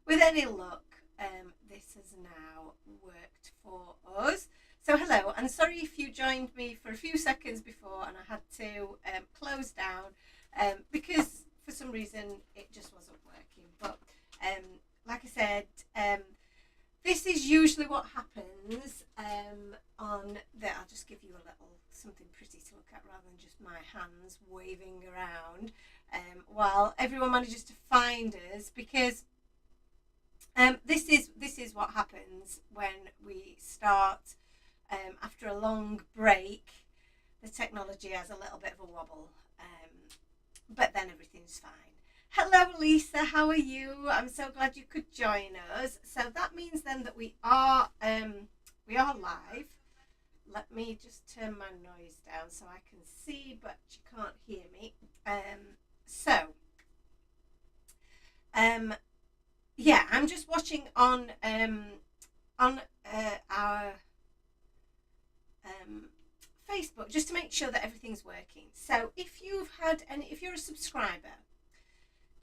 with any luck, this has now worked for us. So hello, and sorry if you joined me for a few seconds before and I had to close down because for some reason it just wasn't working. But like I said, this is usually what happens on the, I'll just give you a little something pretty to look at rather than just my hands waving around while everyone manages to find us, because this is what happens when we start after a long break. The technology has a little bit of a wobble, but then everything's fine. Hello Lisa, how are you? I'm so glad you could join us. So that means then that we are live. Let me just turn my noise down so I can see, but you can't hear me. Yeah, I'm just watching on our Facebook just to make sure that everything's working. So if you're a subscriber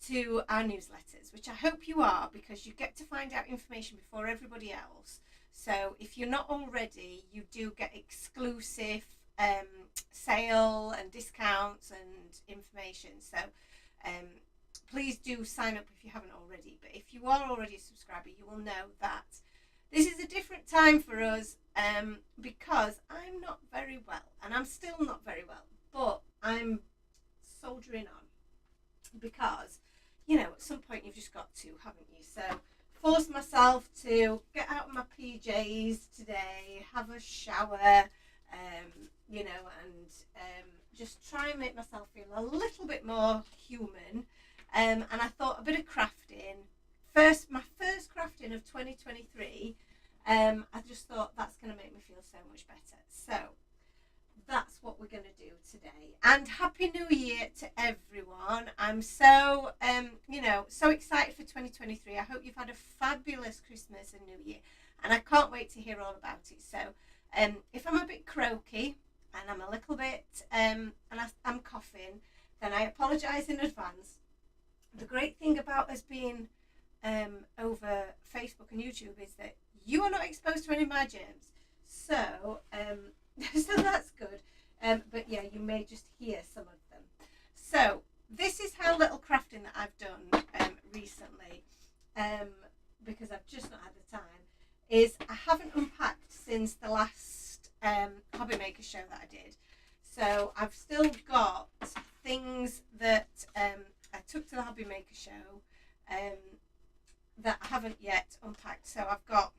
to our newsletters, which I hope you are, because you get to find out information before everybody else. So if you're not already, you do get exclusive sale and discounts and information. So please do sign up if you haven't already. But if you are already a subscriber, you will know that this is a different time for us because I'm not very well, and I'm still not very well, but I'm soldiering on because, you know, at some point you've just got to, haven't you? So forced myself to get out of my PJs today, have a shower, you know, and just try and make myself feel a little bit more human. And I thought a bit of crafting. My first crafting of 2023, I just thought that's going to make me feel so much better. So that's what we're going to do today. And Happy New Year to everyone. I'm so, so excited for 2023. I hope you've had a fabulous Christmas and New Year. And I can't wait to hear all about it. So if I'm a bit croaky and I'm a little bit, and I'm coughing, then I apologise in advance. The great thing about us being over Facebook and YouTube is that you are not exposed to any of my germs. So, so that's good. But yeah, you may just hear some of them. So this is how little crafting that I've done recently, because I've just not had the time, is I haven't unpacked since the last hobby maker show that I did. So I've still got things that I took to the hobby maker show that I haven't yet unpacked. So I've got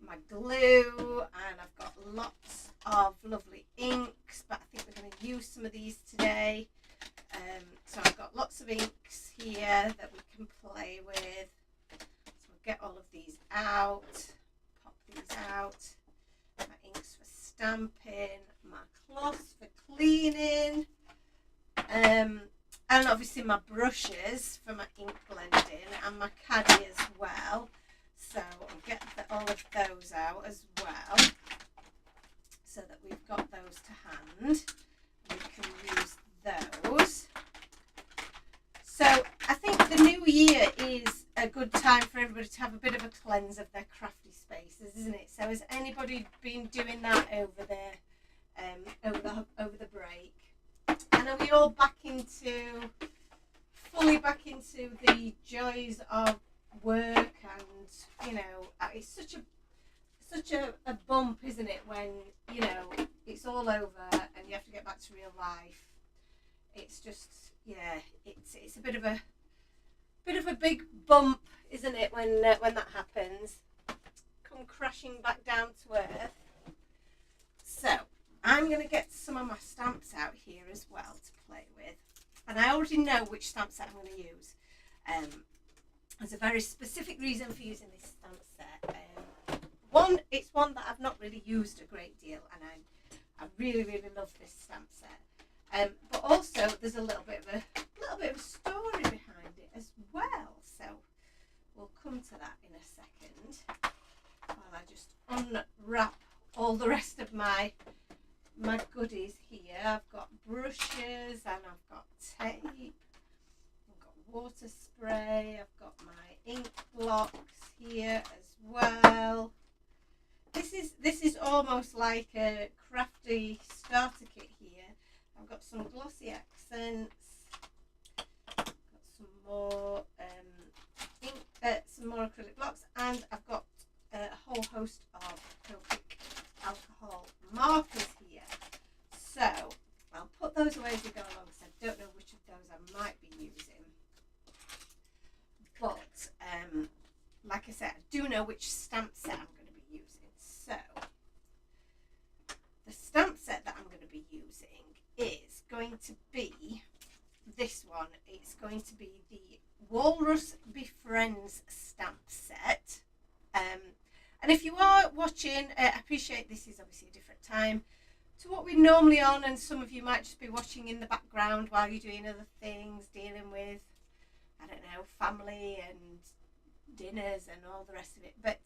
my glue and I've got lots of lovely inks, but I think we're going to use some of these today. So I've got lots of inks here that we can play with. So we'll get all of these out, pop these out. My inks for stamping, my cloths for cleaning, and obviously my brushes for my ink blending and my caddy as well. So I'll get all of those out as well so that we've got those to hand. We can use those. So I think the new year is a good time for everybody to have a bit of a cleanse of their crafty spaces, isn't it? So has anybody been doing that over the break? And are we all fully back into the joys of work? And you know, it's such a bump, isn't it, when you know it's all over and you have to get back to real life. It's just, yeah, it's a bit of a big bump, isn't it, when that happens? Come crashing back down to earth. So I'm going to get some of my stamps out here as well to play with. And I already know which stamp set I'm going to use. There's a very specific reason for using this stamp set. It's one that I've not really used a great deal, and I really, really love this stamp set. But also there's a little bit of a story behind it as well. So we'll come to that in a second while I just unwrap all the rest of my goodies here. I've got brushes and I've got tape, I've got water spray, I've got my ink blocks here as well. This is almost like a crafty starter kit here. I've got some glossy accents, got some more ink, some more acrylic blocks, and I've got a whole host of Copic alcohol markers here. So I'll put those away as we go along, because I don't know which of those I might be using. But like I said, I do know which stamp set I'm going to be using. So the stamp set that I'm going to be using is going to be this one. It's going to be the Walrus Befriends stamp set. And if you are watching, I appreciate this is obviously a different time to what we're normally on, and some of you might just be watching in the background while you're doing other things, dealing with, I don't know, family and dinners and all the rest of it. But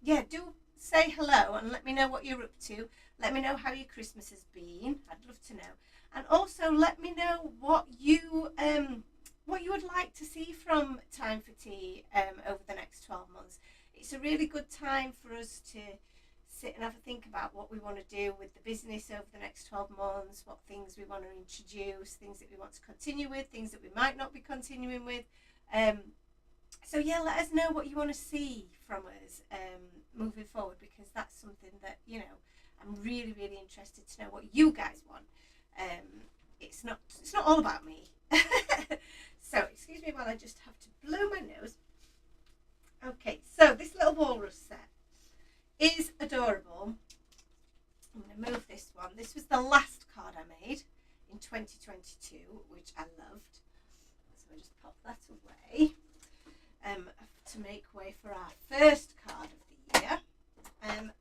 yeah, do say hello and let me know what you're up to. Let me know how your Christmas has been. I'd love to know. And also let me know what you would like to see from Time for Tea over the next 12 months. It's a really good time for us to sit and have a think about what we want to do with the business over the next 12 months, what things we want to introduce, things that we want to continue with, things that we might not be continuing with. So yeah, let us know what you want to see from us moving forward, because that's something that, you know, I'm really, really interested to know what you guys want. It's not all about me. So excuse me while I just have to blow my nose. Okay, so this little walrus set is adorable. I'm going to move this one. This was the last card I made in 2022, which I loved. So I just pop that away to make way for our first card of the year.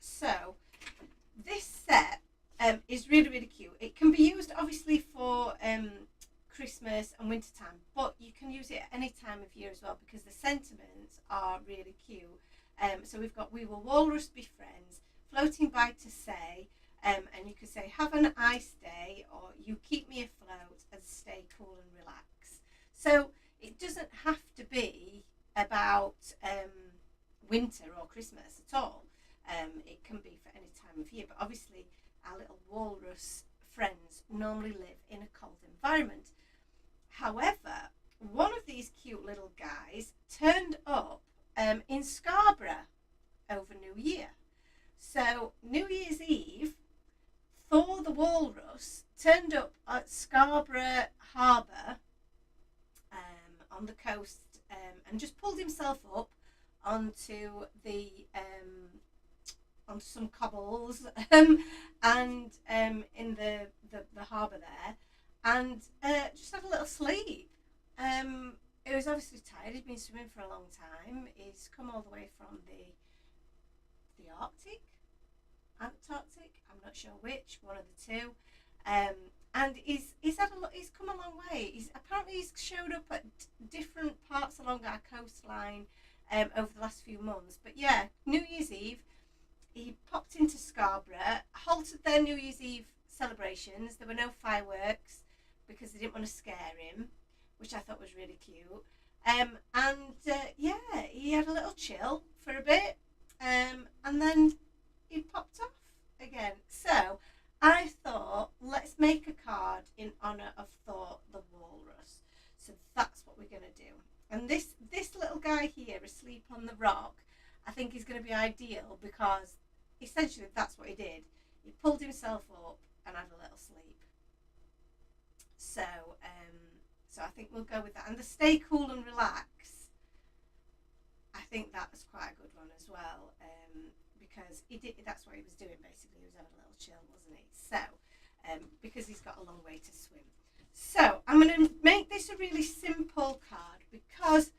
So this set is really, really cute. It can be used obviously for Christmas and winter time, but you can use it at any time of year as well, because the sentiments are really cute. So we've got, we will walrus be friends, floating by to say, and you could say, have a nice day, or you keep me afloat and stay cool and relax. So it doesn't have to be about winter or Christmas at all. It can be for any time of year, but obviously our little walrus friends normally live in a cold environment. However, one of these cute little guys turned up in Scarborough over New Year. So New Year's Eve, Thor the Walrus turned up at Scarborough Harbour on the coast and just pulled himself up onto the onto some cobbles and in the harbour there, and just had a little sleep. He was obviously tired. He'd been swimming for a long time. He's come all the way from the Arctic, Antarctic, I'm not sure which, one of the two. And he's come a long way. He's showed up at different parts along our coastline over the last few months. But yeah, New Year's Eve, he popped into Scarborough, halted their New Year's Eve celebrations. There were no fireworks because they didn't want to scare him, which I thought was really cute. Yeah, he had a little chill for a bit, and then he popped off again. So I thought, let's make a card in honour of Thor the Walrus. So that's what we're going to do. And this little guy here, asleep on the rock, I think is going to be ideal, because essentially that's what he did. He pulled himself up and had a little sleep. So I think we'll go with that. And the stay cool and relax, I think that's quite a good one as well, because that's what he was doing basically. He was having a little chill, wasn't he? So because he's got a long way to swim. So I'm going to make this a really simple card, because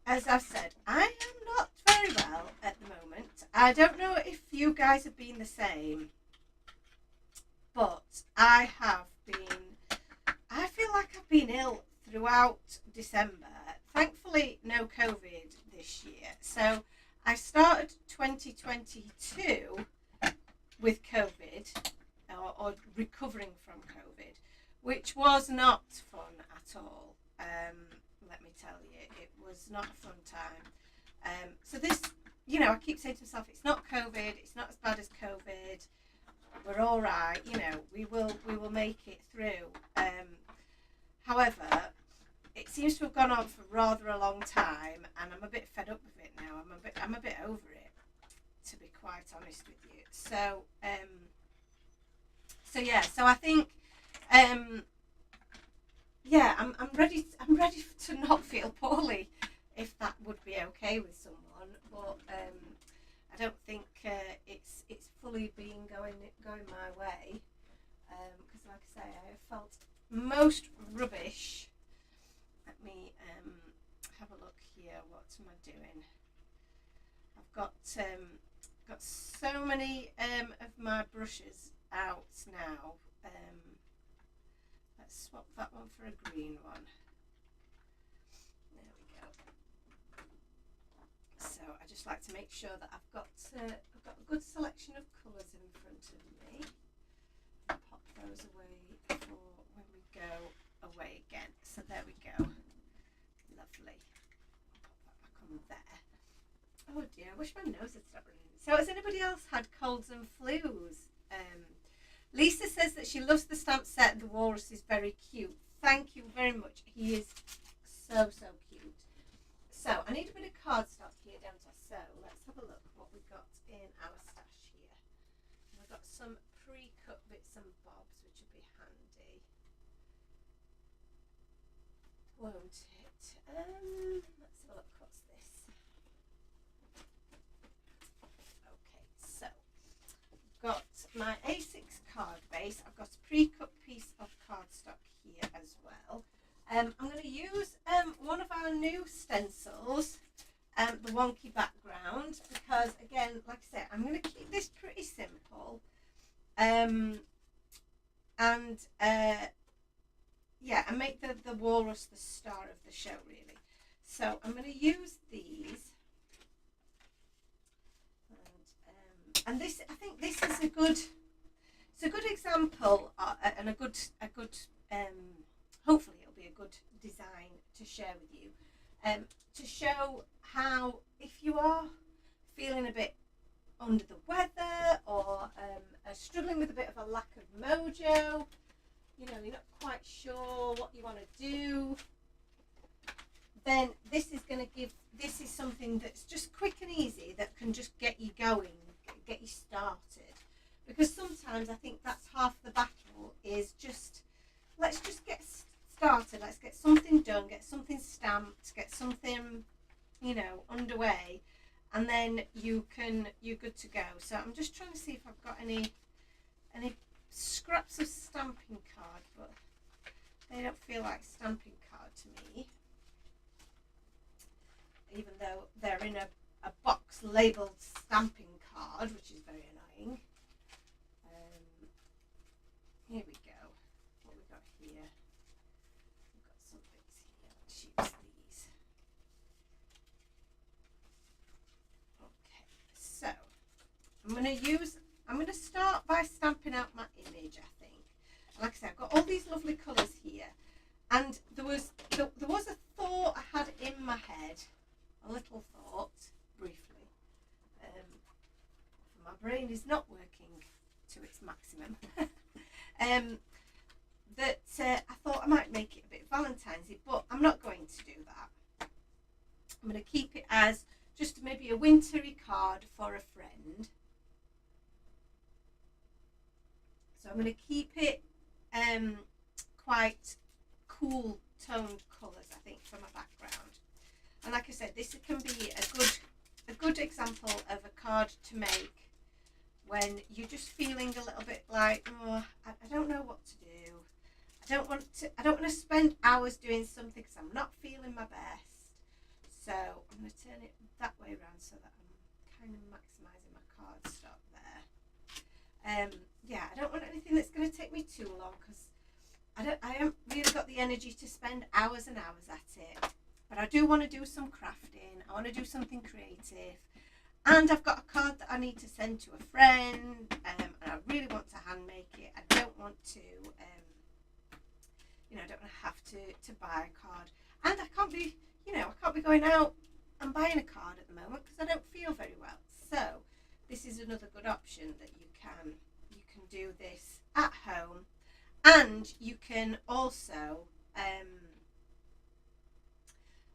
as I've said, I am not very well at the moment. I don't know if you guys have been the same, but I feel like I've been ill throughout December. Thankfully, no COVID this year. So I started 2022 with COVID, or recovering from COVID, which was not fun at all. Let me tell you, it was not a fun time. So this, you know, I keep saying to myself, it's not COVID, it's not as bad as COVID. We're all right, you know, we will make it through. However, it seems to have gone on for rather a long time, and I'm a bit fed up with it now. I'm a bit over it, to be quite honest with you. So yeah, so I think yeah, I'm ready. I'm ready to not feel poorly, if that would be okay with someone. But I don't think it's fully been going my way. Because, like I say, I have felt most rubbish. Let me have a look here. What am I doing? I've got so many of my brushes out now. Let's swap that one for a green one. There we go. So I just like to make sure that I've got a good selection of colours in front of me. I'll pop those away for when we go away again. So there we go. Lovely. I'll pop that back on there. Oh dear, I wish my nose had stopped running. So has anybody else had colds and flus? Lisa says that she loves the stamp set and the walrus is very cute. Thank you very much. He is so cute. So I need a bit of cardstock here, don't I? So let's have a look what we've got in our stash here. We've got some pre-cut bits and bobs, which will be handy, won't it? Let's have a look. What's this? Okay, so I've got my A6 card base. I've got a pre-cut piece of cardstock here as well. I'm going to use one of our new stencils, the wonky background, because again, like I said, I'm going to keep this pretty simple. Yeah, and make the walrus the star of the show, really. So I'm going to use these. And this, I think this is a good example, and a good hopefully it'll be a good design to share with you, to show how, if you are feeling a bit under the weather, or are struggling with a bit of a lack of mojo, you know, you're not quite sure what you want to do, then this is something that's just quick and easy, that can just get you going, get you started. Because sometimes I think that's half the battle, is just, let's just get started, let's get something done, get something stamped, get something, you know, underway, and then you're good to go. So I'm just trying to see if I've got any scraps of stamping card, but they don't feel like stamping card to me, even though they're in a box labelled stamping card, which is very annoying. Here we go. What we got here? We've got some bits here. Let's use these. Okay, so I'm going to start by stamping out my image, I think. Like I said, I've got all these lovely colours here, and there was a thought I had in my head, a little thought, briefly. My brain is not working to its maximum. That I thought I might make it a bit Valentine's-y, but I'm not going to do that. I'm going to keep it as just maybe a wintry card for a friend. So I'm going to keep it quite cool toned colours, I think, for my background. And like I said, this can be a good example of a card to make when you're just feeling a little bit like, oh, I don't know what to do. I don't want to spend hours doing something because I'm not feeling my best. So I'm going to turn it that way around so that I'm kind of maximising my cardstock there. Yeah, I don't want anything that's going to take me too long, because I haven't really got the energy to spend hours and hours at it. But I do want to do some crafting. I want to do something creative. And I've got a card that I need to send to a friend, and I really want to hand make it. I don't want to, I don't want to have to buy a card. And I can't be going out I'm buying a card at the moment because I don't feel very well. So this is another good option that you can do this at home, and you can also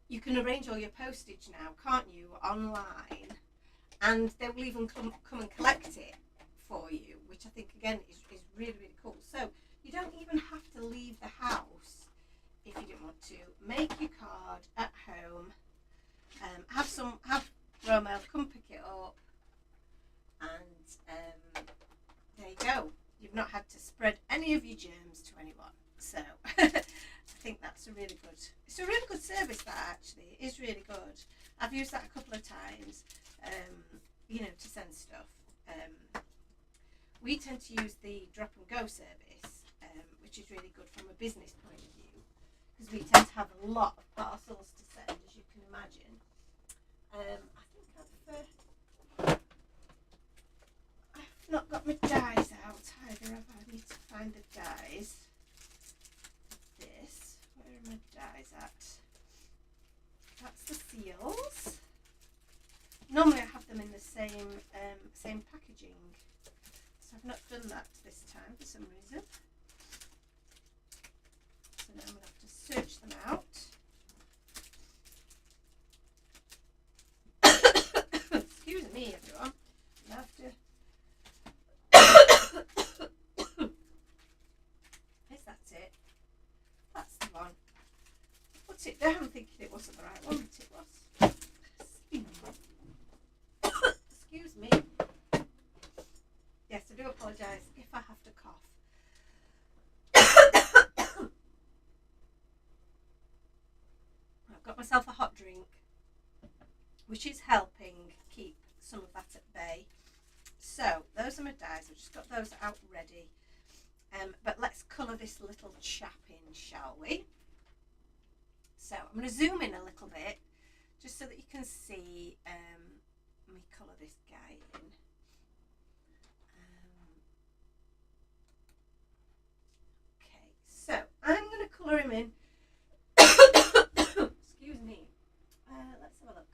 you can arrange all your postage now, can't you, online, and they will even come and collect it for you, which I think again is really, really cool. So you don't even have to leave the house if you didn't want to. Make your card at home, have Romo come pick it up, and there you go. You've not had to spread any of your germs to anyone. So I think that's a really good service, that actually. It is really good. I've used that a couple of times, to send stuff. We tend to use the drop and go service, which is really good from a business point of view, because we tend to have a lot of parcels to send, as you can imagine. I think I've not got my dies out either, have I? I need to find the dies. This, where are my dies at? That's the seals. Normally I have them in the same packaging, so I've not done that this time for some reason. So now I'm going to have to search them out. Excuse me, everyone. I have to. Is that it? That's the one. Put it down thinking it wasn't the right one, but it was. Excuse me. Yes, I do apologise if I have to cough. I've got myself a hot drink, which is helping keep some of that at bay. So those are my dies. I've just got those out ready. But let's colour this little chap in, shall we? So I'm going to zoom in a little bit, just so that you can see me colour this guy in. Okay, so I'm going to colour him in. Excuse me. Let's have a look.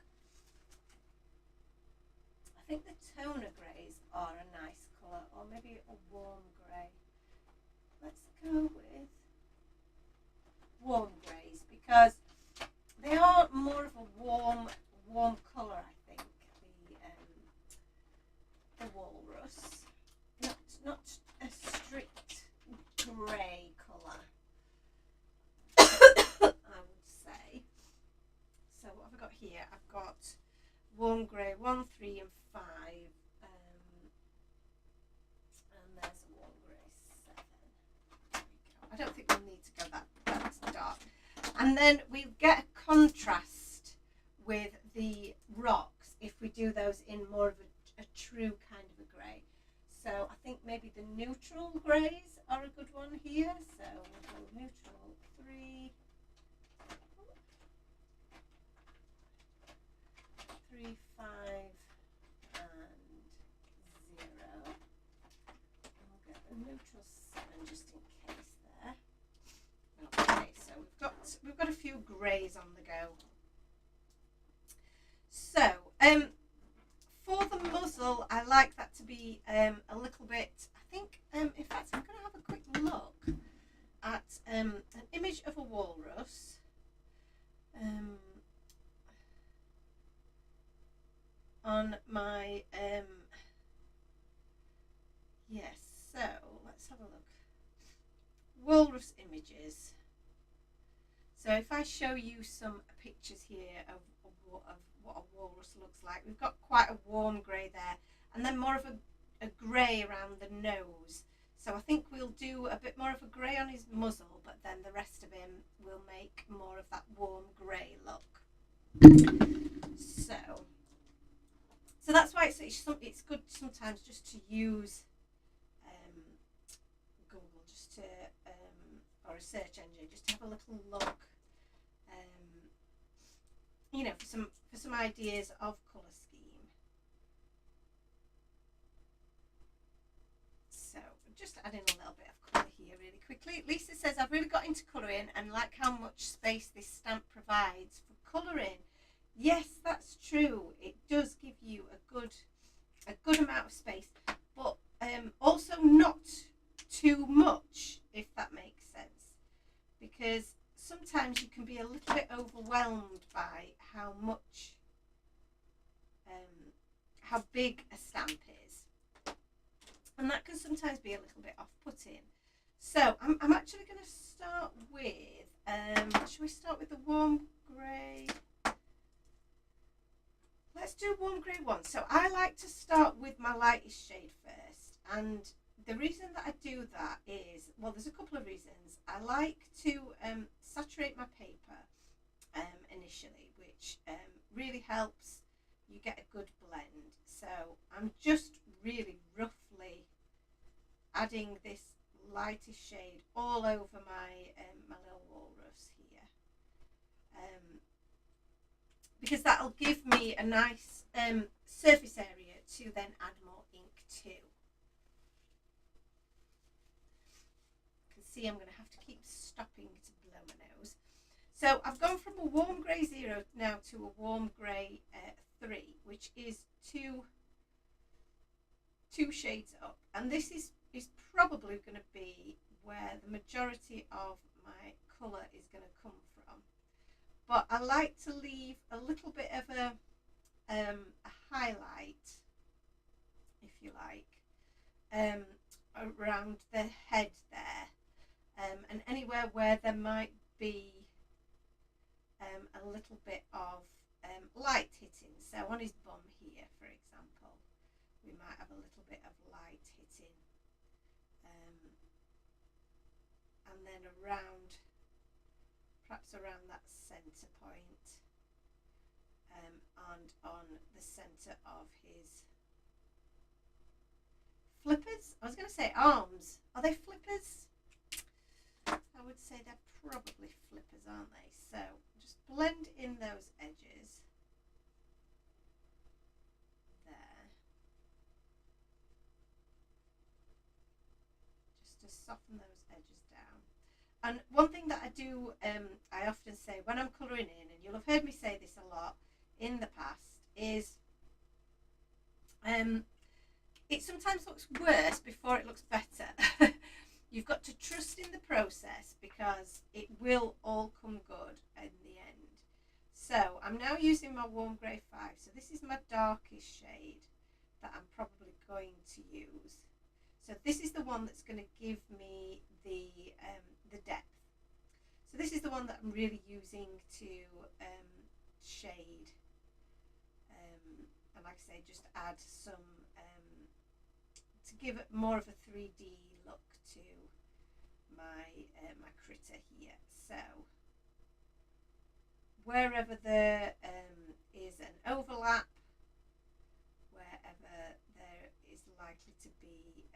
I think the toner greys are a nice colour, or maybe a warm grey. Let's go with warm greys, because they are more of a warm colour, I think. The walrus, not a strict grey colour, I would say. So what have I got here? I've got warm grey 1, 3 and 5, and there's a warm grey 7. There we go. I don't think we'll need to go that dark. And then we get a contrast with the rocks if we do those in more of a true kind of a grey. So I think maybe the neutral greys are a good one here. So we'll go neutral 3, 3, 5 and 0. And we'll get the neutral 7 just in case there. Okay, so we've got a few greys on the go. So for the muzzle, I like that to be a little bit, I think, in fact, I'm going to have a quick look at an image of a walrus. On my, yes, so let's have a look. Walrus images. So if I show you some pictures here of what a walrus looks like, we've got quite a warm grey there, and then more of a grey around the nose. So I think we'll do a bit more of a grey on his muzzle, but then the rest of him will make more of that warm grey look. So that's why it's good sometimes just to use Google, just to or a search engine, just to have a little look, for some ideas of colour scheme. So just adding a little bit of colour here really quickly. Lisa says, I've really got into colouring and like how much space this stamp provides for colouring. Yes, that's true. It does give you a good amount of space, but also not too much, if that makes sense. Because sometimes you can be a little bit overwhelmed by how big a stamp is, and that can sometimes be a little bit off-putting. So I'm actually going to start with, shall we start with the warm grey? Let's do warm grey one. So I like to start with my lightest shade first, and the reason that I do that is, well, there's a couple of reasons. I like to saturate my paper initially, which really helps you get a good blend. So I'm just really roughly adding this lightest shade all over my little walrus here, because that'll give me a nice surface area to then add more ink to. You can see I'm going to have to keep stopping to blow my nose. So I've gone from a warm grey 0 now to a warm grey 3, which is two shades up, and this is probably going to be where the majority of my colour is going to come from. But I like to leave a little bit of a highlight, if you like, around the head there, and anywhere where there might be a little bit of light hitting. So on his bum here, for example, we might have a little bit of light hitting, and then perhaps around that centre point, and on the centre of his flippers. I was going to say arms. Are they flippers? I would say they're probably flippers, aren't they? So just blend in those edges there, just to soften those edges down. And one thing that I do, I often say when I'm colouring in, and you'll have heard me say this a lot in the past, is it sometimes looks worse before it looks better. You've got to trust in the process, because it will all come good in the end. So I'm now using my warm grey 5. So this is my darkest shade that I'm probably going to use. So this is the one that's going to give me the depth. So this is the one that I'm really using to shade, and like I say, just add some to give it more of a 3D look to my critter here. So wherever there is an overlap, wherever there is likely to be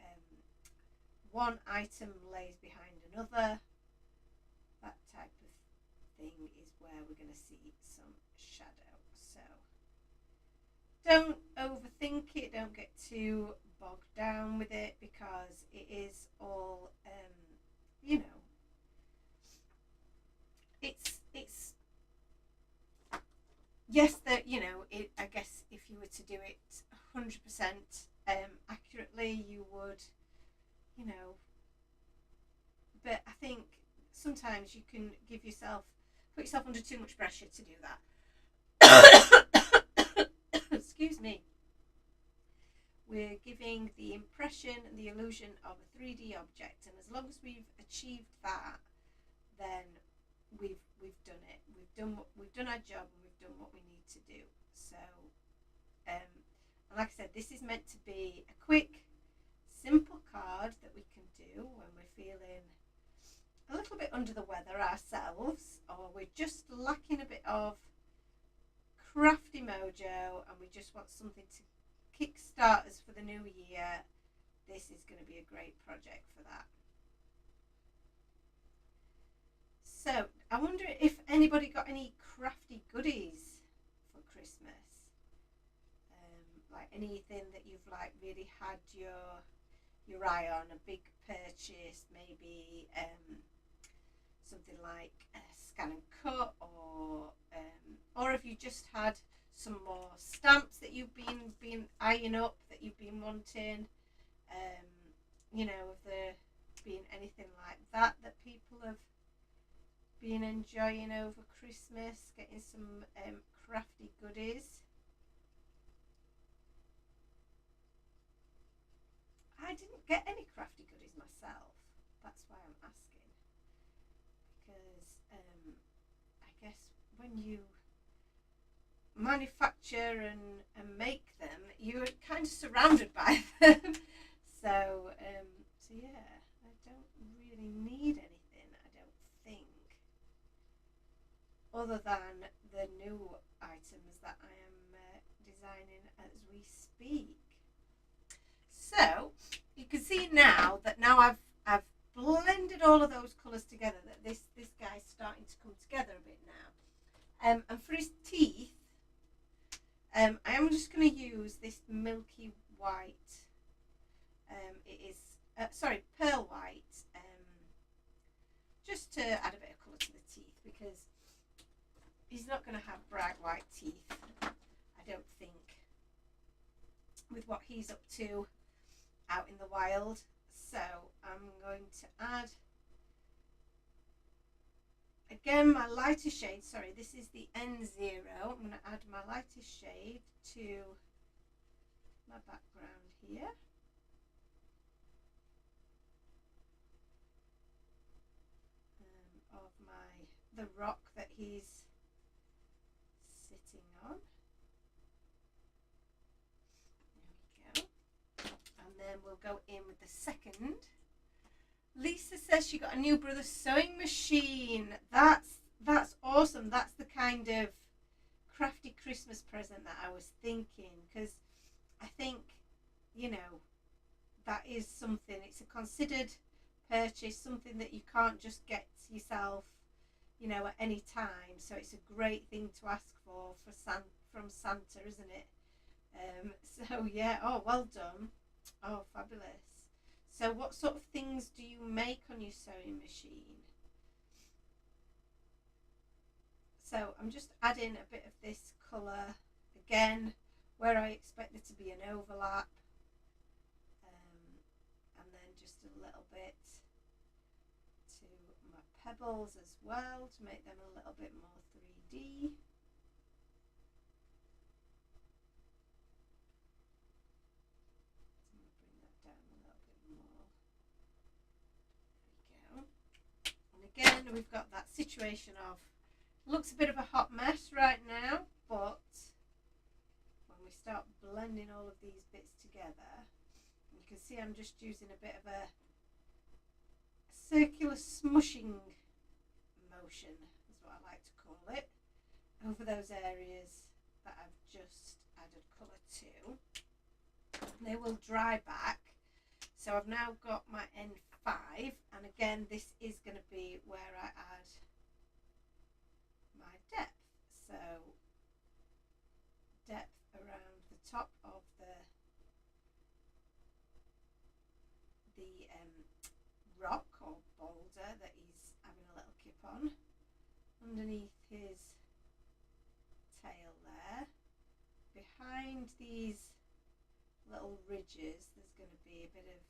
one item lays behind another, that type of thing is where we're going to see some shadow. So don't overthink it, don't get too bogged down with it, because it is all it's yes, that I guess if you were to do it 100% accurately, you would, but I think sometimes you can put yourself under too much pressure to do that. Excuse me. We're giving the impression and the illusion of a 3D object, and as long as we've achieved that, then we've done it. We've done our job, and we've done what we need to do. So, and like I said, this is meant to be a quick, simple card that we can do when we're feeling a little bit under the weather ourselves, or we're just lacking a bit of crafty mojo, and we just want something to kickstart us for the new year. This is going to be a great project for that. So I wonder if anybody got any crafty goodies for Christmas, like anything that you've really had your eye on, a big purchase, maybe something like Scan and Cut, or if you just had some more stamps that you've been eyeing up that you've been wanting, you know, if there been anything like that that people have been enjoying over Christmas, getting some crafty goodies. I didn't get any crafty goodies myself. That's why I'm asking. Because I guess when you manufacture and make them, you're kind of surrounded by them. So yeah, I don't really need anything, I don't think, other than the new items that I am designing as we speak. So you can see now that I've blended all of those colours together, that this guy's starting to come together a bit now. And for his teeth, I am just going to use this milky white. It is pearl white, just to add a bit of colour to the teeth, because he's not going to have bright white teeth, I don't think, with what he's up to out in the wild. So I'm going to add, again, my lightest shade. Sorry, this is the N0. I'm going to add my lightest shade to my background here. Of the rock that he's sitting on. There we go. And then we'll go in with the second. Lisa says she got a new brother sewing machine. That's awesome. That's the kind of crafty Christmas present that I was thinking, because I think, you know, that is something, it's a considered purchase, something that you can't just get yourself, you know, at any time. So it's a great thing to ask from Santa, isn't it? So yeah, oh, well done. Oh, fabulous. So what sort of things do you make on your sewing machine? So I'm just adding a bit of this colour again where I expect there to be an overlap, and then just a little bit to my pebbles as well to make them a little bit more 3D. Again, we've got that situation of, looks a bit of a hot mess right now, but when we start blending all of these bits together, you can see I'm just using a bit of a circular smushing motion, is what I like to call it, over those areas that I've just added colour to. They will dry back. So I've now got my N5, and again this is going to be where I add my depth. So depth around the top of the rock or boulder that he's having a little kip on, underneath his tail there. Behind these little ridges there's going to be a bit of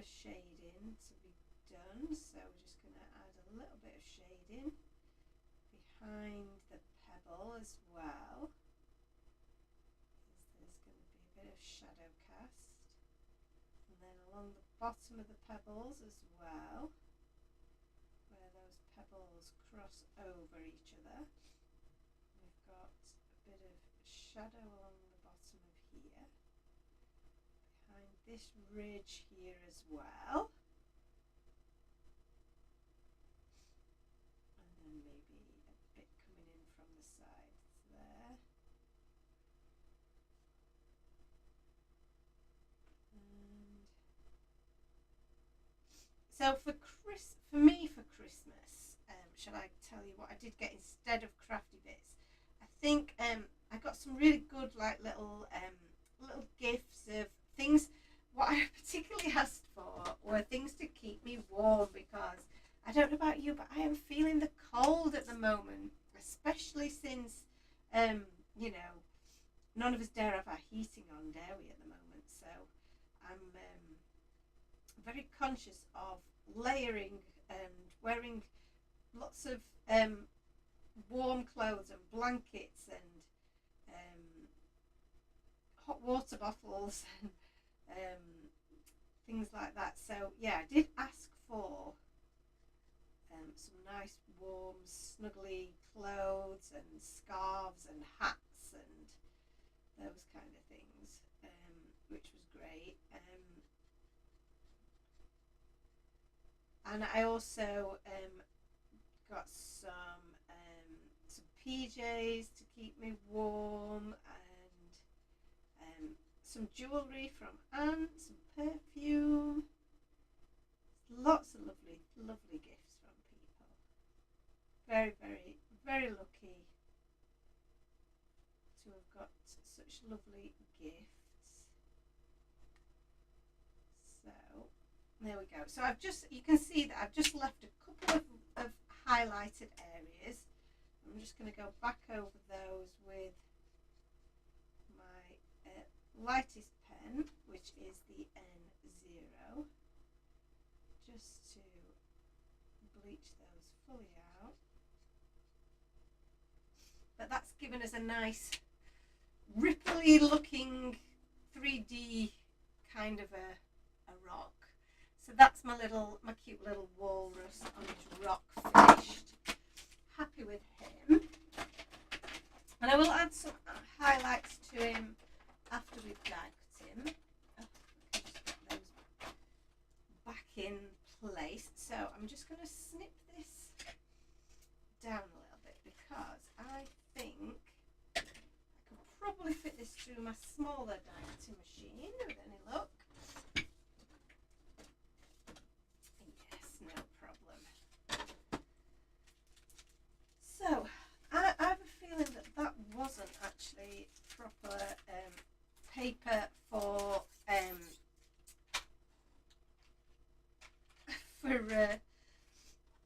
shading to be done, so we're just going to add a little bit of shading behind the pebble as well. There's going to be a bit of shadow cast, and then along the bottom of the pebbles as well, where those pebbles cross over each other, we've got a bit of shadow along the bottom of here, behind this ridge here as well, and then maybe a bit coming in from the sides there. And so for Christmas, shall I tell you what I did get instead of crafty bits? I think I got some really good like little gifts of things. What I particularly asked for were things to keep me warm, because I don't know about you, but I am feeling the cold at the moment, especially since, you know, none of us dare have our heating on, dare we, at the moment? So I'm very conscious of layering and wearing lots of warm clothes and blankets and hot water bottles and things like that. So yeah, I did ask for some nice warm snuggly clothes and scarves and hats and those kind of things, which was great. And I also got some PJs to keep me warm, and some jewellery from Anne, some perfume, lots of lovely, lovely gifts from people. Very, very, very lucky to have got such lovely gifts. So there we go. So you can see that I've just left a couple of highlighted areas. I'm just going to go back over those with my lightest pen, which is the N0, just to bleach those fully out. But that's given us a nice ripply looking 3D kind of a rock. So that's my cute little walrus on his rock finished. Happy with him. And I will add some highlights to him after we've diked him. Oh, I can just get those back in place. So I'm just going to snip this down a little bit because I think I could probably fit this through my smaller dicing machine with any luck. Yes, no problem. So I have a feeling that wasn't actually proper paper for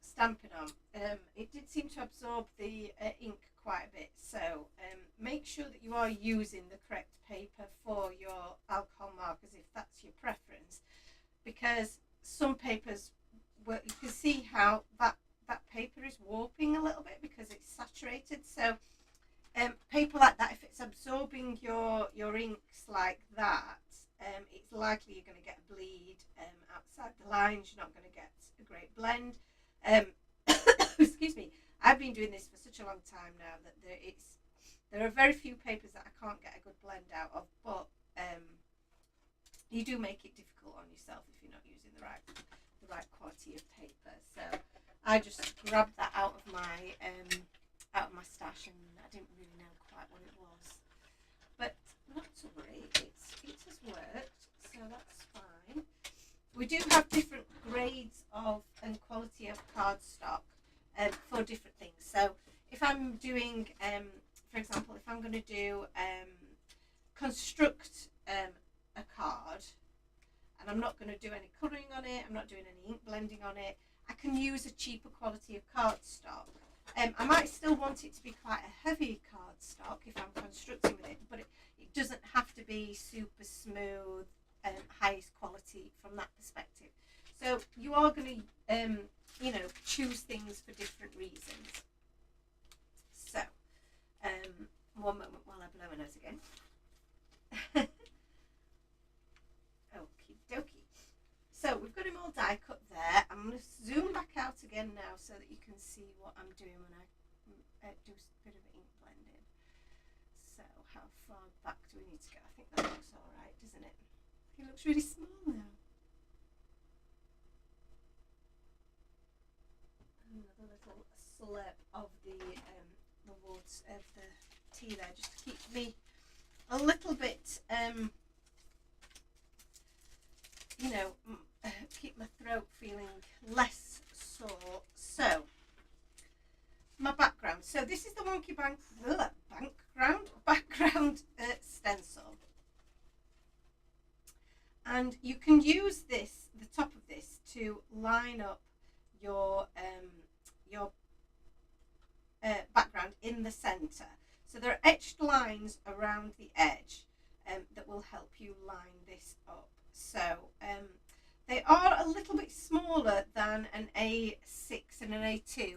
stamping on. It did seem to absorb the ink quite a bit, so make sure that you are using the correct paper for your alcohol markers if that's your preference, because some papers, you can see how that paper is warping a little bit because it's saturated. So paper like that, if it's absorbing your inks like that, it's likely you're going to get a bleed outside the lines. You're not going to get a great blend. Excuse me. I've been doing this for such a long time now that there are very few papers that I can't get a good blend out of, but you do make it difficult on yourself if you're not using the right quality of paper. So I just grabbed that out of my stash, and I didn't really know quite what it was, but not to worry, it has worked, so that's fine. We do have different grades of and quality of cardstock for different things. So if I'm doing, for example, if I'm going to do construct a card, and I'm not going to do any colouring on it, I'm not doing any ink blending on it, I can use a cheaper quality of cardstock. I might still want it to be quite a heavy cardstock if I'm constructing with it, but it doesn't have to be super smooth and highest quality from that perspective. So you are going to, choose things for different reasons. So, one moment while I blow my nose again. Okie dokie. So we've got him all die cut there. I'm going to zoom back out again now so that you can see what I'm doing when I do a bit of ink blending. So how far back do we need to go? I think that looks alright, doesn't it? He looks really small now. Another little slurp of the water, of the tea there, just to keep me a little bit, keep my throat feeling less sore. So, my background. So this is the Wonky background stencil. And you can use this, the top of this, to line up your in the centre. So there are etched lines around the edge that will help you line this up. So they are a little bit smaller than an A6 and an A2.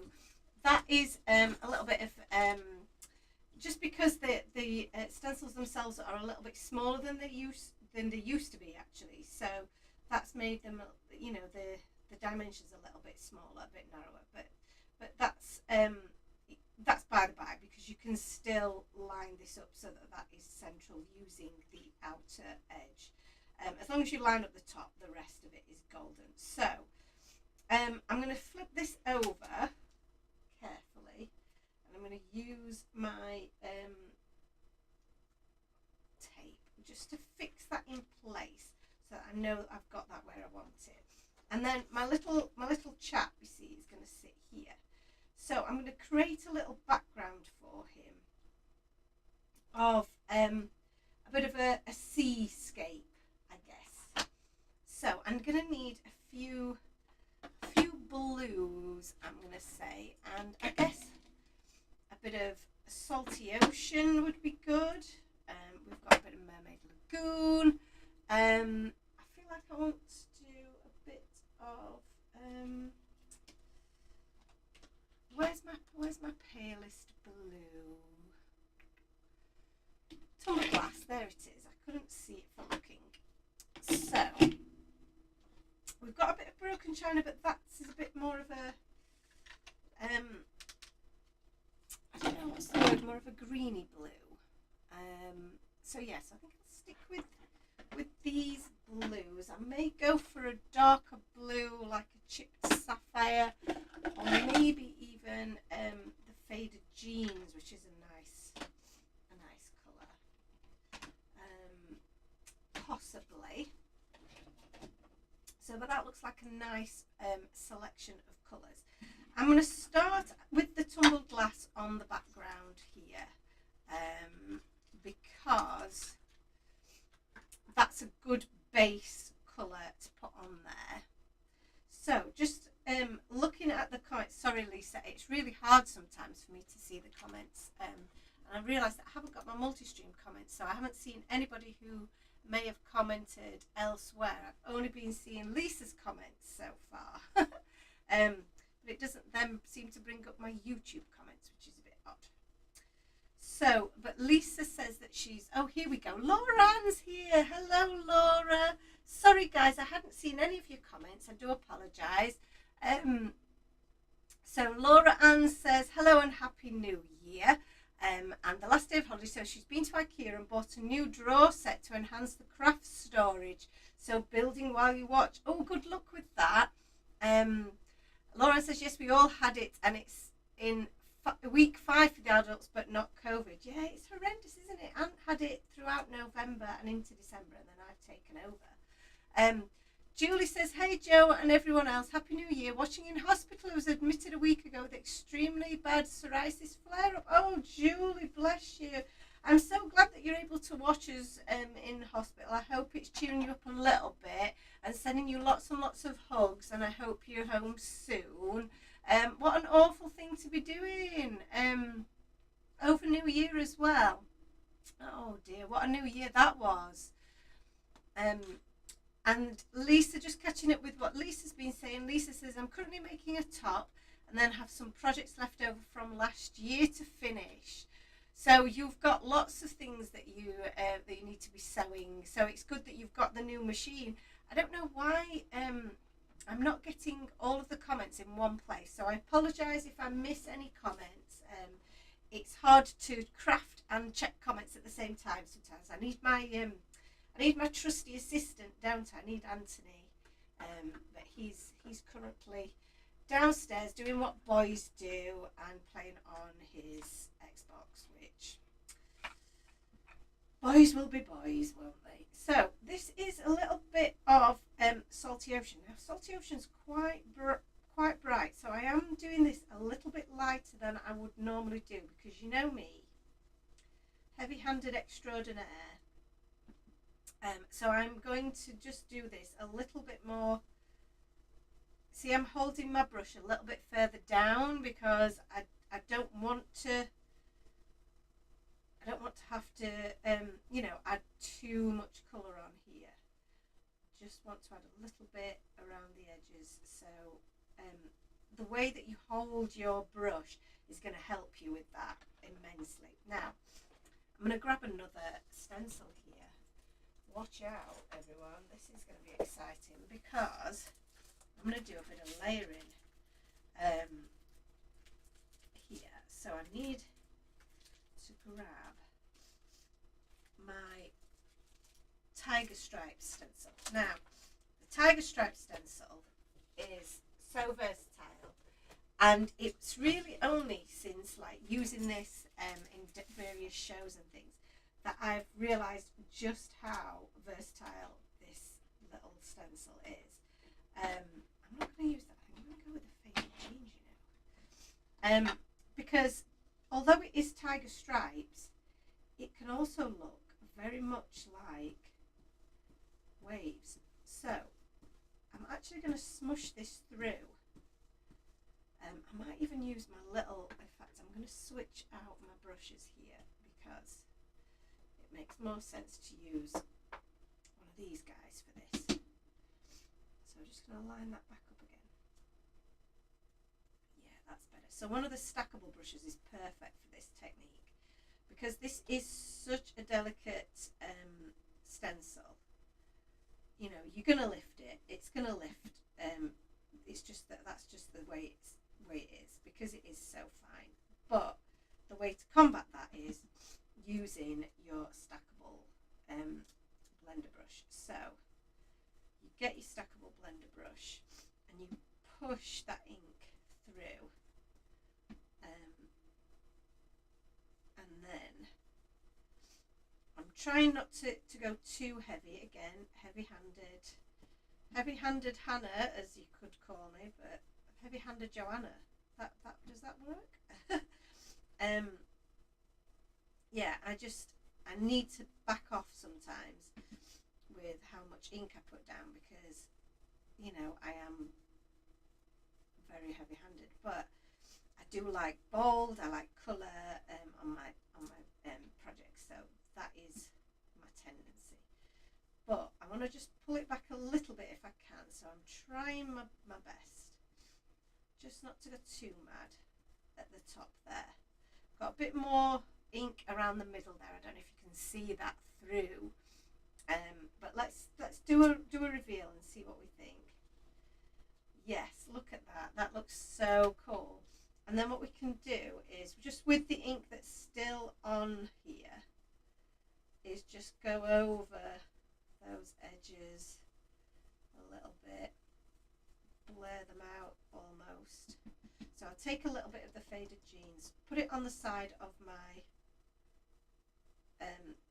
That is a little bit of just because the stencils themselves are a little bit smaller than they used to be actually. So that's made them, you know, the dimensions a little bit smaller, a bit narrower. But that's by the by, because you can still line this up so that is central using the outer edge. As long as you line up the top, the rest of it is golden. So I'm going to flip this over carefully, and I'm going to use my tape just to fix that in place so that I know that I've got that where I want it. And then my little chap, you see, is going to sit here. So I'm going to create a little background for him of a bit of a seascape, I guess. So I'm going to need a few blues, I'm going to say, and I guess a bit of salty ocean would be good. We've got a bit of Mermaid Lagoon. I feel like I want to do a bit of where's my palest blue? Tumbler glass, there it is. I couldn't see it for looking. So we've got a bit of broken china, but that's a bit more of a I don't know what's the word, more of a greeny blue. So yes, I think I'll stick with these blues. I may go for a darker blue, like a chipped sapphire, or maybe even the faded jeans, which is a nice colour, possibly. So, but that looks like a nice selection of colours. I'm going to start with the tumbled glass on the background here, because that's a good base colour to put on there. So just looking at the comments, sorry Lisa, it's really hard sometimes for me to see the comments, and I realised that I haven't got my multi-stream comments, so I haven't seen anybody who may have commented elsewhere. I've only been seeing Lisa's comments so far. But it doesn't then seem to bring up my YouTube comments, which is a bit odd. So, but Lisa says that she's, oh, here we go. Laura Ann's here. Hello, Laura. Sorry, guys, I hadn't seen any of your comments. I do apologise. So Laura Ann says, hello and Happy New Year. And the last day of holiday, so she's been to IKEA and bought a new drawer set to enhance the craft storage. So building while you watch. Oh, good luck with that. Laura says, yes, we all had it, and it's in week 5 for the adults, but not COVID. Yeah, it's horrendous, isn't it? Aunt had it throughout November and into December, and then I've taken over. Julie says, hey Joe and everyone else, Happy New Year. Watching in hospital, I was admitted a week ago with extremely bad psoriasis flare-up. Oh, Julie, bless you. I'm so glad that you're able to watch us in hospital. I hope it's cheering you up a little bit and sending you lots and lots of hugs, and I hope you're home soon. What an awful thing to be doing over New Year as well. Oh dear, what a new year that was. And Lisa, just catching up with what Lisa's been saying. Lisa says, I'm currently making a top and then have some projects left over from last year to finish. So you've got lots of things that you need to be sewing. So it's good that you've got the new machine. I don't know why I'm not getting all of the comments in one place. So I apologise if I miss any comments. It's hard to craft and check comments at the same time sometimes. I need my trusty assistant, don't I? I need Anthony, but he's currently downstairs doing what boys do and playing on his Xbox, which boys will be boys, won't they? So this is a little bit of Salty Ocean. Now Salty Ocean's quite bright, so I am doing this a little bit lighter than I would normally do, because you know me, heavy-handed extraordinaire. So I'm going to just do this a little bit more. See, I'm holding my brush a little bit further down because I don't want to I don't want to have to, you know, add too much colour on here. Just want to add a little bit around the edges. So the way that you hold your brush is going to help you with that immensely. Now, I'm going to grab another stencil here. Watch out, everyone. This is going to be exciting because I'm going to do a bit of layering here. So I need to grab my tiger stripe stencil. Now, the tiger stripe stencil is so versatile, and it's really only since like using this in various shows and things that I've realised just how versatile this little stencil is. I'm not going to use that. I'm going to go with the faded jeans, you know, because although it is tiger stripes, it can also look very much like waves. So I'm actually going to smush this through. I might even use my little, in fact I'm going to switch out my brushes here because it makes more sense to use one of these guys for this. So I'm just going to line that back up again. Yeah, that's better. So one of the stackable brushes is perfect for this technique because this is such a delicate stencil. You know, you're going to lift it. It's going to lift. It's just that's just the way it is because it is so fine. But the way to combat that is using your stackable blender brush. So you get your stackable blender brush and you push that ink through, and then I'm trying not to go too heavy. Again, heavy-handed Hannah, as you could call me, but heavy-handed Joanna. That does that work? Yeah, I need to back off sometimes with how much ink I put down because, you know, I am very heavy-handed, but I do like bold. I like colour on my projects, so that is my tendency. But I want to just pull it back a little bit if I can, so I'm trying my best just not to go too mad at the top there. Got a bit more ink around the middle there. I don't know if you can see that through, but let's do a reveal and see what we think. Yes, look at that. That looks so cool. And then what we can do is just with the ink that's still on here is just go over those edges a little bit, blur them out almost. So I'll take a little bit of the faded jeans, put it on the side of my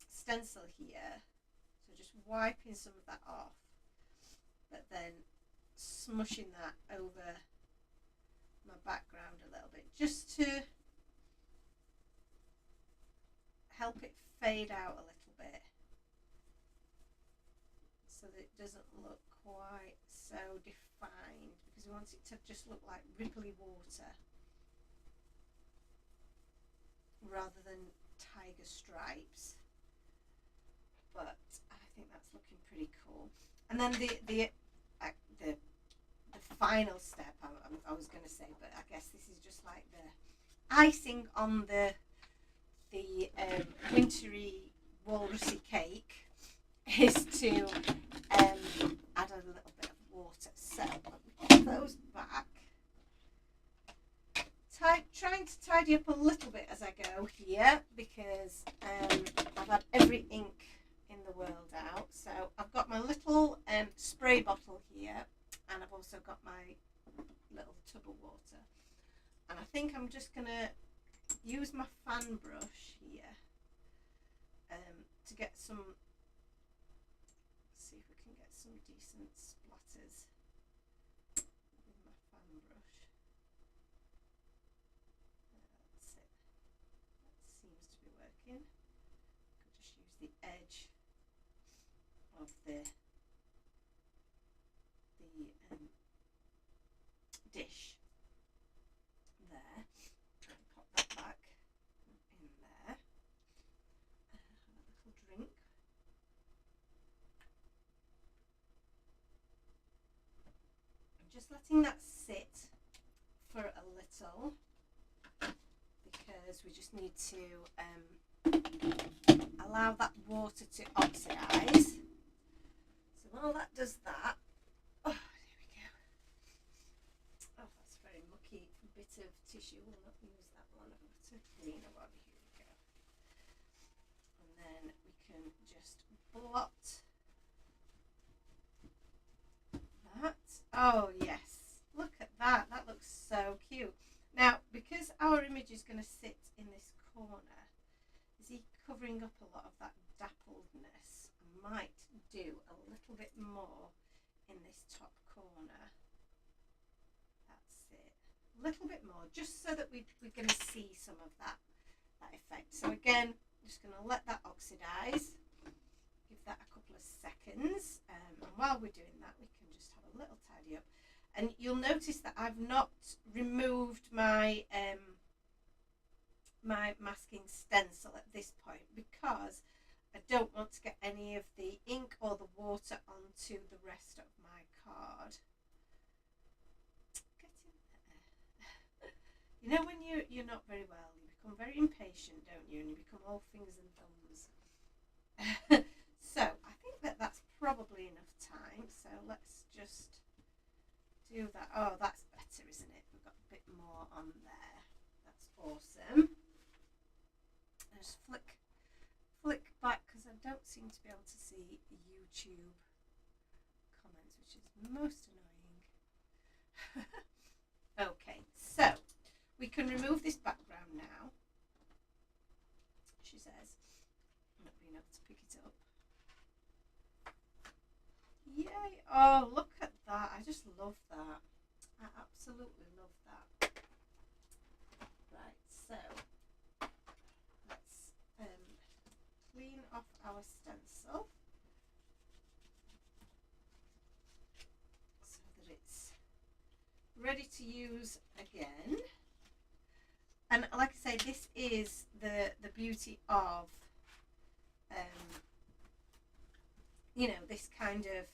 stencil here, so just wiping some of that off, but then smushing that over my background a little bit just to help it fade out a little bit so that it doesn't look quite so defined, because we want it to just look like ripply water rather than tiger stripes. But I think that's looking pretty cool. And then the final step I was going to say, but I guess this is just like the icing on the wintry walrusy cake, is to add a little bit of water. So put those back. Trying to tidy up a little bit as I go here because I've had every ink in the world out. So I've got my little spray bottle here, and I've also got my little tub of water, and I think I'm just gonna use my fan brush here to get some, see if we can get some decent splatters with my fan brush. That's it, that seems to be working. Could just use the edge of the dish there, and pop that back in there. letting that sit for a little because we just need to allow that water to oxidize. So while that does that, oh, there we go. Oh, that's a very mucky bit of tissue. We'll not use that one. I've got a cleaner one. Here we go. And then we can just blot that. Oh yes, look at that. That looks so cute. Now, because our image is going to sit in this corner, is he covering up a lot of that dappledness? I might do a little bit more in this top corner. That's it. A little bit more, just so that we're going to see some of that effect. So again, just going to let that oxidize. Give that a couple of seconds. And while we're doing that, we can just have a little tidy up. And you'll notice that I've not removed my my masking stencil at this point because I don't want to get any of the ink or the water onto the rest of my card. Get in there. You know when you're not very well, you become very impatient, don't you? And you become all fingers and thumbs. So I think that that's probably enough time. So let's just do that. Oh, that's better, isn't it? We've got a bit more on there. That's awesome. And just flick back because I don't seem to be able to see YouTube comments, which is most annoying. Okay, so we can remove this background now, she says, not being able to pick it up. Yay! Oh, look at that. I just love that. I absolutely love that. Right, so let's clean off our stencil so that it's ready to use again. And like I say, this is the beauty of you know, this kind of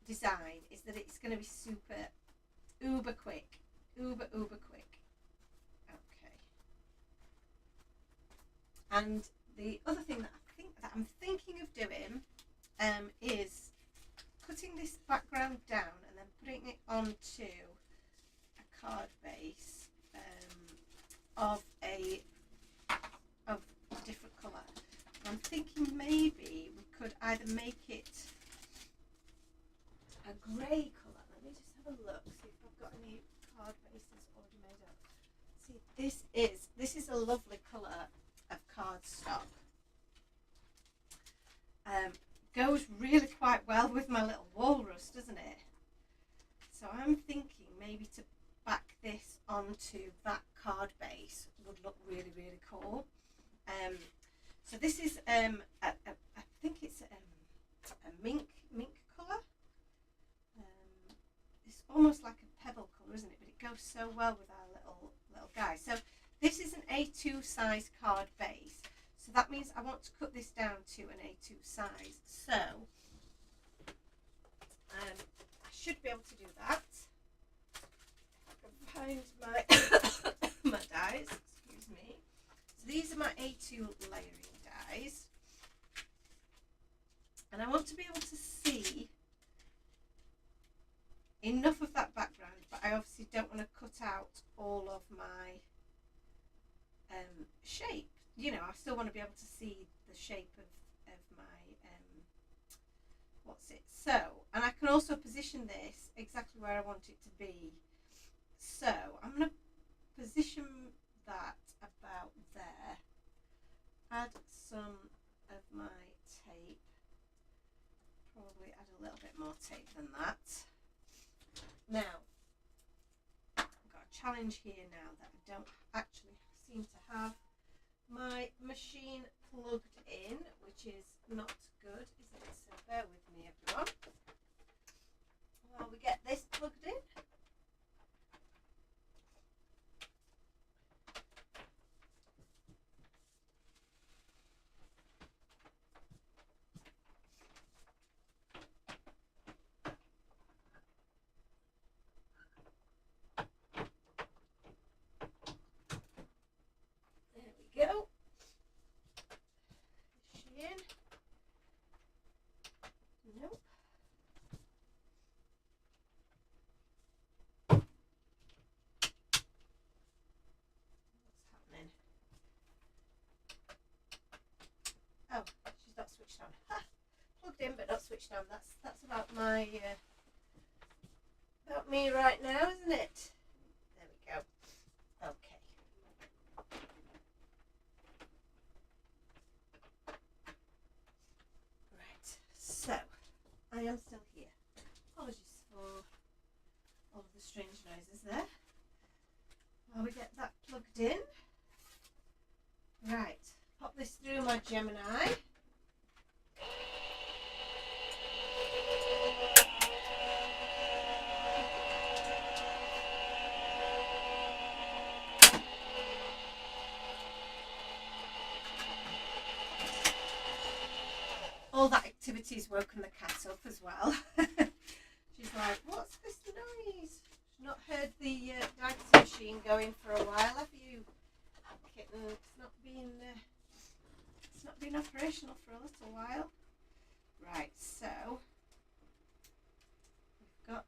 design is that it's going to be super uber quick. Okay. And the other thing that I'm thinking of doing is cutting this background down and then putting it onto a card base of a different colour. I'm thinking maybe we could either make it a grey colour. Let me just have a look, see if I've got any card bases already made up. See, this is a lovely colour of cardstock. Goes really quite well with my little walrus, doesn't it? So I'm thinking maybe to back this onto that card base would look really, really cool. So this is I think it's a mink colour. It's almost like a pebble colour, isn't it? But it goes so well with our little guy. So this is an A2 size card base. So that means I want to cut this down to an A2 size. So I should be able to do that. I can find my my dies. Excuse me. So these are my A2 layering dies. And I want to be able to see enough of that background, but I obviously don't want to cut out all of my shape. You know, I still want to be able to see the shape of my what's it. So, and I can also position this exactly where I want it to be. So I'm going to position that about there. Add some of my tape. Probably add a little bit more tape than that. Now, I've got a challenge here now that I don't actually seem to have my machine plugged in, which is not good, is it? So bear with me, everyone, while we get this plugged in. in but not switched on. That's about my about me right now, isn't it? There we go. Okay. Right. So I am still here. Apologies for all of the strange noises there. While we get that plugged in. Right. Pop this through my Gemini. All that activity's woken the cat up as well. She's like, what's this noise? She's not heard the diaper machine going for a while, have you, kitten? It's not been operational for a little while. Right, so we've got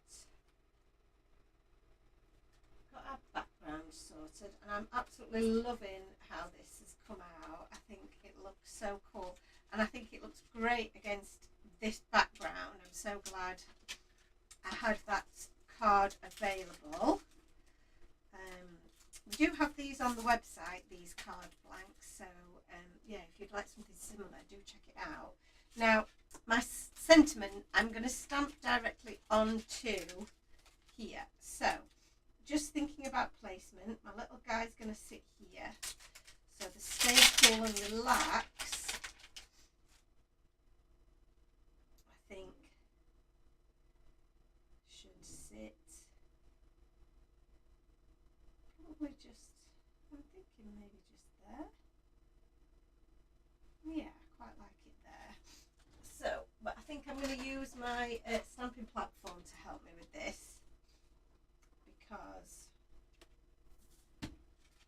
our background sorted, and I'm absolutely loving how this has come out. I think it looks so cool. And I think it looks great against this background. I'm so glad I had that card available. We do have these on the website, these card blanks. So yeah, if you'd like something similar, do check it out. Now, my sentiment, I'm going to stamp directly onto here. So, just thinking about placement, my little guy's going to sit here. So the stay cool and relax, I think, should sit probably just, I'm thinking maybe just there. Yeah, I quite like it there. So, but I think I'm going to use my stamping platform to help me with this, because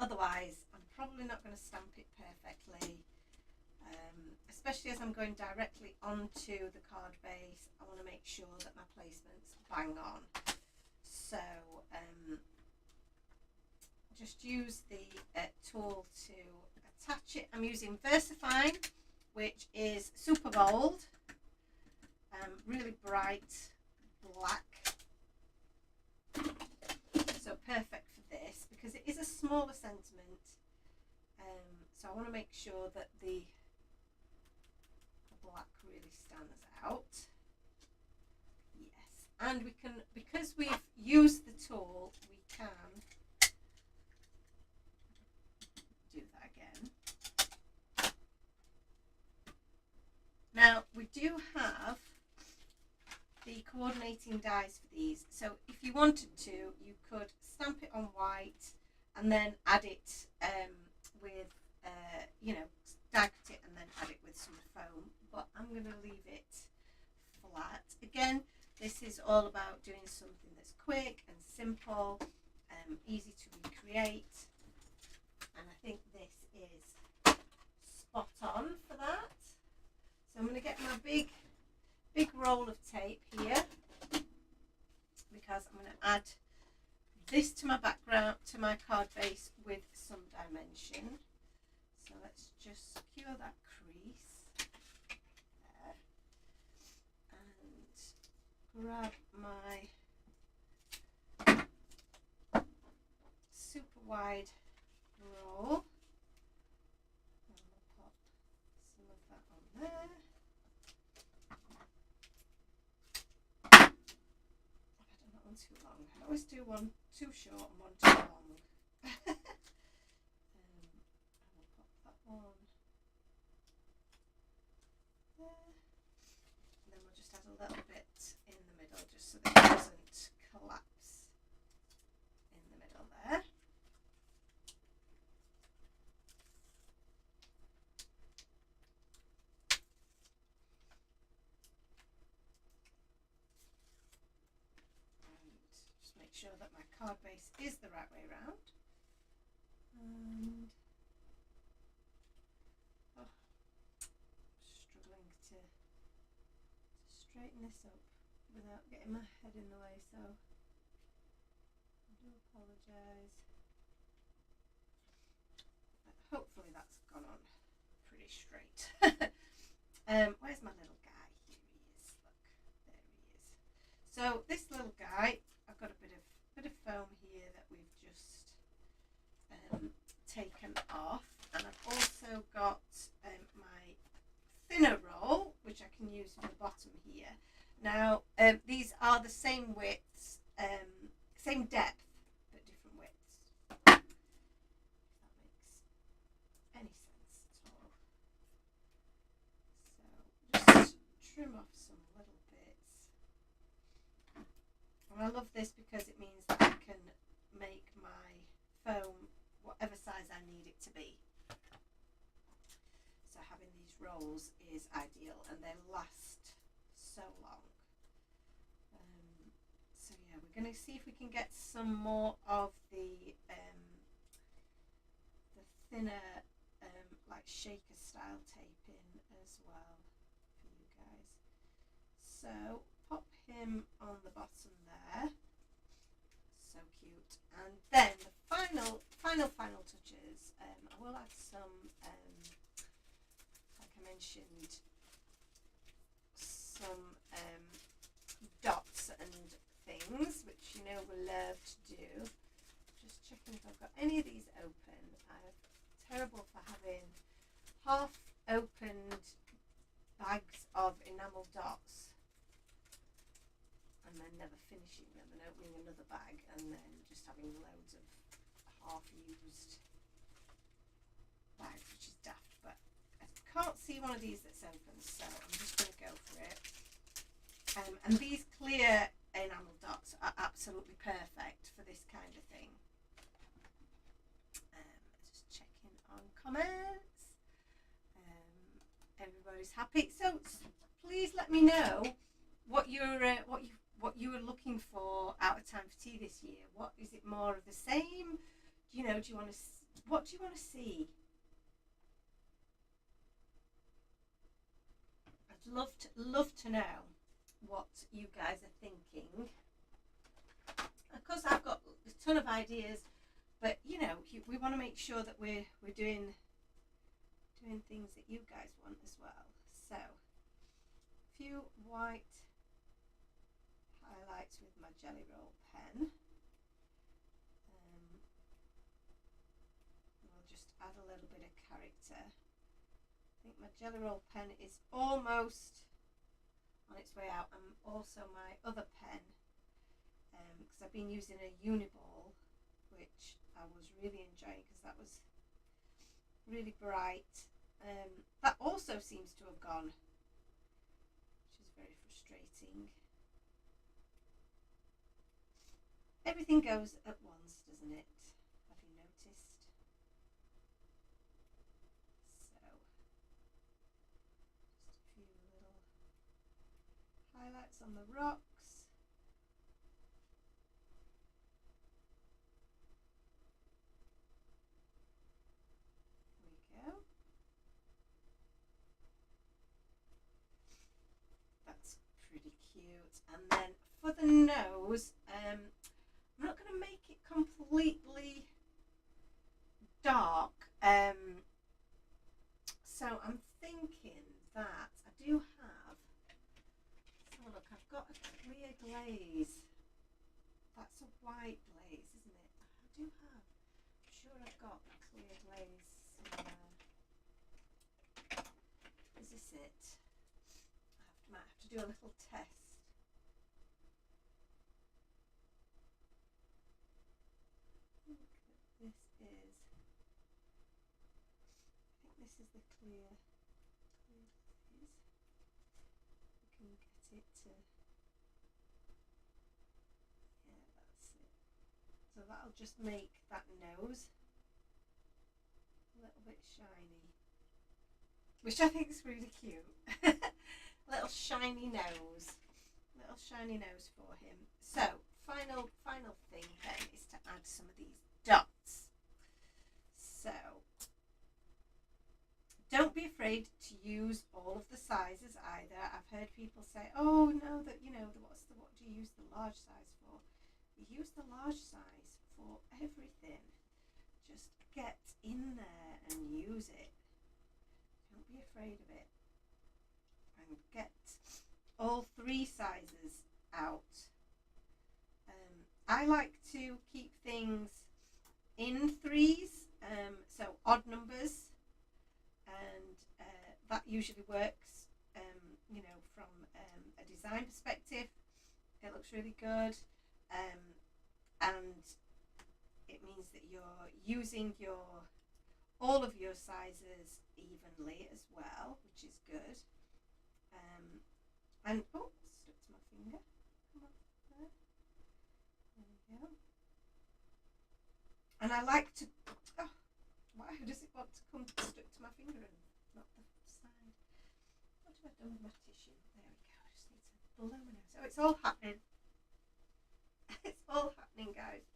otherwise I'm probably not going to stamp it perfectly, especially as I'm going directly onto the card base. I want to make sure that my placement's bang on. So just use the tool to attach it. I'm using VersaFine, which is super bold, really bright black, so perfect for this because it is a smaller sentiment. So I want to make sure that the black really stands out. Yes, and we can, because we've used the tool, we can do that again. Now we do have the coordinating dies for these, so if you wanted to, you could stamp it on white and then add it with you know, die cut it and then add it with some foam, but I'm going to leave it flat. Again, this is all about doing something that's quick and simple, easy to recreate, and I think this is spot on for that. So I'm going to get my big roll of tape here, because I'm going to add this to my background, to my card base with some dimension. So let's just secure that crease there and grab my super wide roll and we'll pop some of that on there. I've done that one too long. I always do one too short and one too long. On there, and then we'll just add a little bit in the middle just so that it doesn't collapse in the middle there. And just make sure that my card base is the right way around. And straighten this up without getting my head in the way, so I do apologise. Hopefully that's gone on pretty straight. Where's my little guy? Here he can use for the bottom here. Now, these are the same widths, same depth, but different widths. If that makes any sense at all. So just trim off some little bits. And I love this because it means that I can make my foam whatever size I need it to be. So having these rolls is ideal, and they last so long. So yeah, we're going to see if we can get some more of the thinner like shaker style tape in as well for you guys. So pop him on the bottom there. So cute. And then the final touches, I will add some like I mentioned, some dots and things, which you know we love to do. Just checking if I've got any of these open. I'm terrible for having half opened bags of enamel dots and then never finishing them and opening another bag and then just having loads of half used bags, which is daft, but I can't see one of these that's open, so I'm just going to go for it. And these clear enamel dots are absolutely perfect for this kind of thing. Just checking on comments. Everybody's happy, so please let me know what you were looking for out of Time for Tea this year. What is it, more of the same? Do you want to? What do you want to see? I'd love to know what you guys are thinking. Of course, I've got a ton of ideas, but we want to make sure that we're doing things that you guys want as well. So, a few white highlights with my Jelly Roll pen. We'll just add a little bit of character. I think my Jelly Roll pen is almost on its way out, and also my other pen, because I've been using a Uniball, which I was really enjoying because that was really bright. That also seems to have gone, which is very frustrating. Everything goes at once, doesn't it? Have you noticed? So, just a few little highlights on the rocks. There we go. That's pretty cute. And then for the nose, I'm not going to make it completely dark. So I'm thinking that I do have, let's have a look, I've got a clear glaze. That's a white glaze, isn't it? I do have, I'm sure I've got a clear glaze somewhere. Is this it? Might have to do a little test. This is the clear glaze. You can get it to, yeah, that's it. So that'll just make that nose a little bit shiny, which I think is really cute. Little shiny nose for him. So final thing then is to add some of these dots. So don't be afraid to use all of the sizes either. I've heard people say, oh no, that what do you use the large size for? You use the large size for everything. Just get in there and use it. Don't be afraid of it. And get all three sizes out. I like to keep things in threes, so odd numbers, and that usually works you know, from a design perspective, it looks really good. And it means that you're using all of your sizes evenly as well, which is good. And oh, stuck to my finger. Come on, there. There we go. And I like to. Oh, why does it want to come stuck to my finger and not the side? What have I done with my tissue? There we go. I just need to blow my nose. So it's all happening. It's all happening, guys.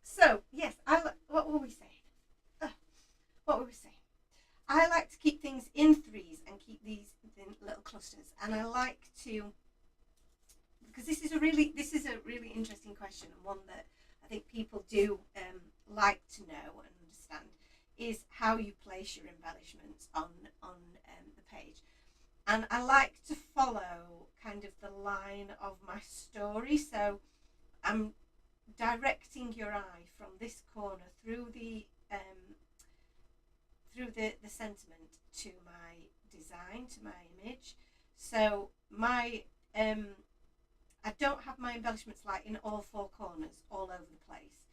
So yes, what were we saying? What were we saying? I like to keep things in threes and keep these in little clusters, and I like to, because this is a really interesting question, and one that I think people do like to know and understand, is how you place your embellishments on the page. And I like to follow kind of the line of my story, so I'm directing your eye from this corner through the sentiment to my design, to my image. So my I don't have my embellishments like in all four corners all over the place.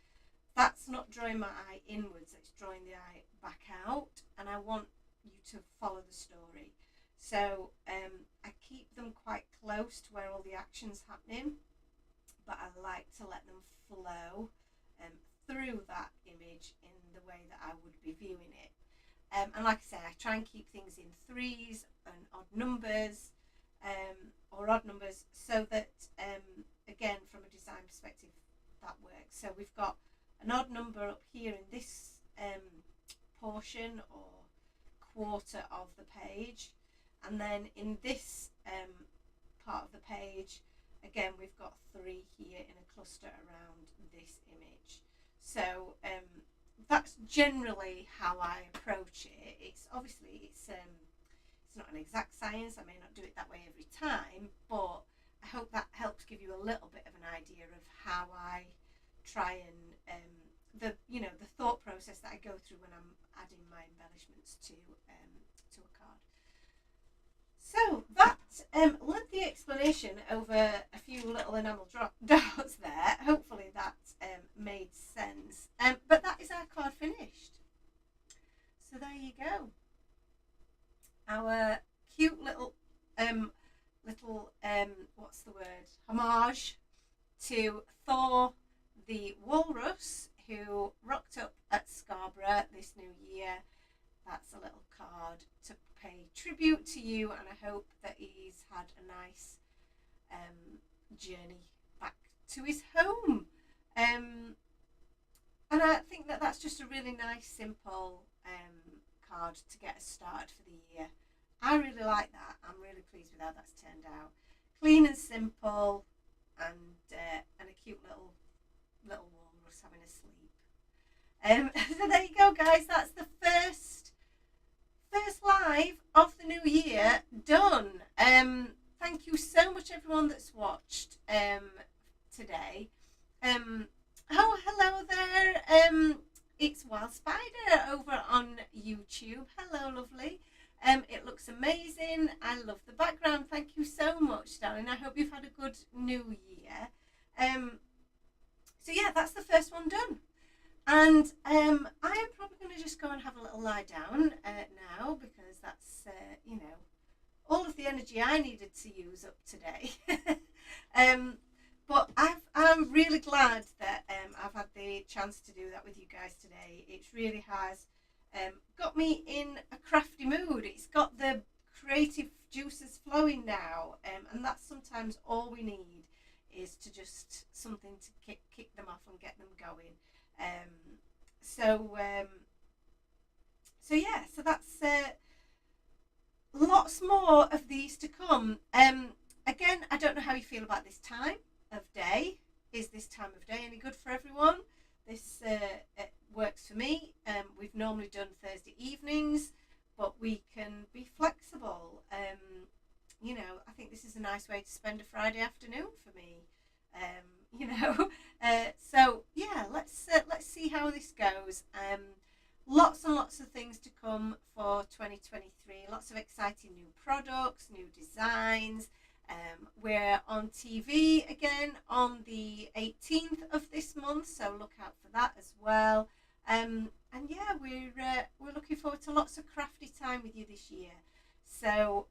That's not drawing my eye inwards, it's drawing the eye back out, and I want you to follow the story. So I keep them quite close to where all the action's happening, but I like to let them flow through that image in the way that I would be viewing it. And like I say, I try and keep things in threes and odd numbers, so that, again, from a design perspective, that works. So we've got an odd number up here in this portion or quarter of the page, and then in this part of the page, again, we've got 3 here in a cluster around this image. So that's generally how I approach it. It's obviously it's not an exact science. I may not do it that way every time, but I hope that helps give you a little bit of an idea of how I try and the thought process that I go through when I'm adding my embellishments to a card. So that lengthy explanation over a few little enamel dots there. Hopefully that made sense. But that is our card finished. So there you go. Our cute little what's the word? Homage to Thor the Walrus, who rocked up at Scarborough this new year. That's a little card to pay tribute to you, and I hope that he's had a nice journey back to his home. And I think that that's just a really nice, simple card to get us started for the year. I really like that. I'm really pleased with how that's turned out. Clean and simple, and a cute little walrus having a sleep. So there you go, guys. That's the first live of the new year done. Thank you so much, everyone that's watched today. Oh, hello there. It's Wild Spider over on YouTube. Hello, lovely. It looks amazing. I love the background. Thank you so much, darling. I hope you've had a good new year. So yeah, that's the first one done. And I am probably going to just go and have a little lie down now, because that's, all of the energy I needed to use up today. But I'm really glad that I've had the chance to do that with you guys today. It really has got me in a crafty mood. It's got the creative juices flowing now, and that's sometimes all we need, is to just something to kick them off and get them going. So yeah, so that's lots more of these to come. Again, I don't know how you feel about this time of day. Is this time of day any good for everyone? This it works for me. We've normally done Thursday evenings, but we can be flexible. I think this is a nice way to spend a Friday afternoon for me. So yeah, let's see how this goes. lots and lots of things to come for 2023. Lots of exciting new products, new designs. We're on TV again on the 18th of this month, so look out for that as well. And yeah, we're looking forward to lots of crafty time with you this year. So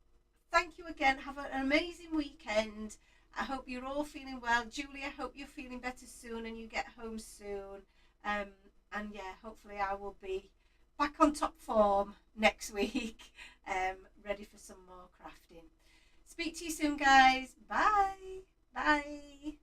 thank you again. Have an amazing weekend. I hope you're all feeling well. Julie, I hope you're feeling better soon and you get home soon. And yeah, hopefully I will be back on top form next week, ready for some more crafting. Speak to you soon, guys. Bye. Bye.